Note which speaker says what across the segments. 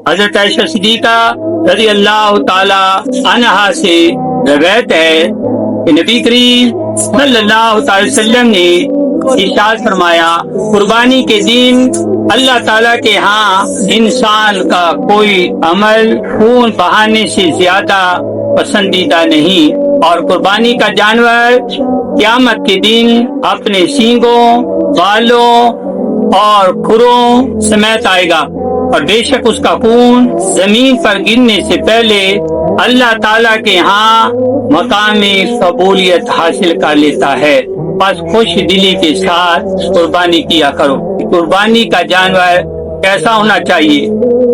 Speaker 1: حضرت عائشہ صدیقہ رضی اللہ تعالی عنہا سے روایت ہے کہ نبی کریم صلی اللہ تعالی وسلم نے ارشاد فرمایا، قربانی کے دن اللہ تعالیٰ کے ہاں انسان کا کوئی عمل خون بہانے سے زیادہ پسندیدہ نہیں، اور قربانی کا جانور قیامت کے دن اپنے سینگوں، بالوں اور کھروں سمیت آئے گا، اور بے شک اس کا خون زمین پر گرنے سے پہلے اللہ تعالیٰ کے ہاں مقام قبولیت حاصل کر لیتا ہے۔ بس خوش دلی کے ساتھ قربانی کیا کرو۔ قربانی کا جانور کیسا ہونا چاہیے؟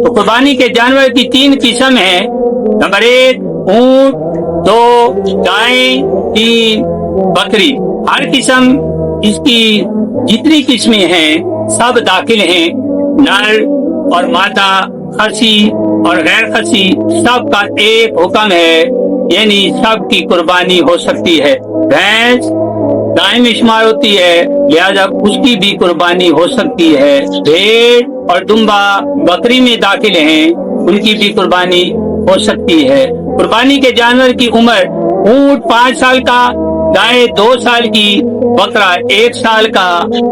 Speaker 1: تو قربانی کے جانور کی 3 قسم ہیں۔ نمبر 1 اونٹ، 2 گائیں، 3 بکری۔ ہر قسم اس کی جتنی قسمیں ہیں سب داخل ہیں، نر اور مادہ، خصی اور غیر خصی، سب کا ایک حکم ہے، یعنی سب کی قربانی ہو سکتی ہے۔ بھینس گائے میں شمار ہوتی ہے، لہذا اس کی بھی قربانی ہو سکتی ہے۔ بھیڑ اور دمبا بکری میں داخل ہیں، ان کی بھی قربانی ہو سکتی ہے۔ قربانی کے جانور کی عمر اونٹ 5 سال کا، گائے 2 سال کی، بکرا 1 سال کا۔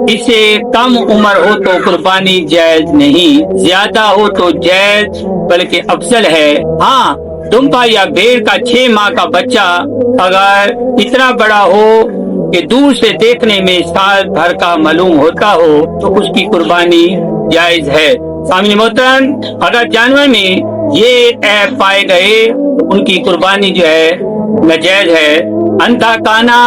Speaker 1: اس سے کم عمر ہو تو قربانی جائز نہیں، زیادہ ہو تو جائز بلکہ افضل ہے۔ ہاں، دمبا یا بھیڑ کا 6 ماہ کا بچہ اگر اتنا بڑا ہو کہ دور سے دیکھنے میں سال بھر کا معلوم ہوتا ہو تو اس کی قربانی جائز ہے۔ سامعین محترم، اگر جانور میں یہ عیب پائے گئے تو ان کی قربانی جو ہے ناجائز ہے۔ اندھا کانا،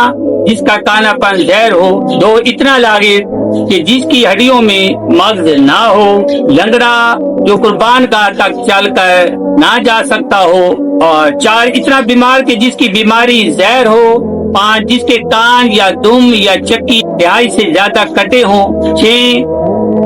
Speaker 1: جس کا کانا پن زہر ہو، 2 اتنا لاغر کہ جس کی ہڈیوں میں مغز نہ ہو، لنگڑا جو قربان گاہ تک چل کر نہ جا سکتا ہو، اور 4 اتنا بیمار کہ جس کی بیماری زہر ہو، 5 جس کے کان یا دم یا چکی دہائی سے زیادہ کٹے ہوں، 6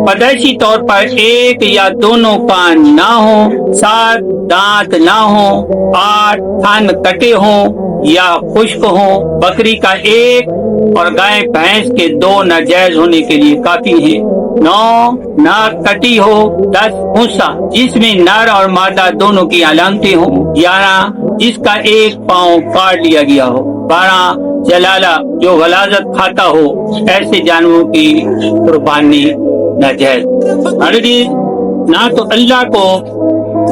Speaker 1: پیدائشی طور پر 1 یا دونوں کان نہ ہوں، 7 دانت نہ ہوں، 8 تھن کٹے ہوں یا خشک ہوں۔ بکری کا 1 اور گائے بھینس کے 2 ناجائز ہونے کے لیے کافی ہیں۔ 9 ناک کٹی ہو، 10 انثی جس میں نر اور مادہ دونوں کی علامتیں ہوں، 11 جس کا 1 پاؤں کاٹ لیا گیا ہو، 12 جلالہ جو غلاظت کھاتا ہو، ایسے جانوروں کی قربانی ناجائز۔ نہ تو اللہ کو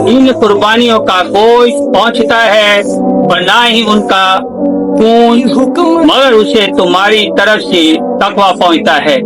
Speaker 1: ان قربانیوں کا گوشت پہنچتا ہے اور نہ ہی ان کا خون، مگر اسے تمہاری طرف سے تقویٰ پہنچتا ہے۔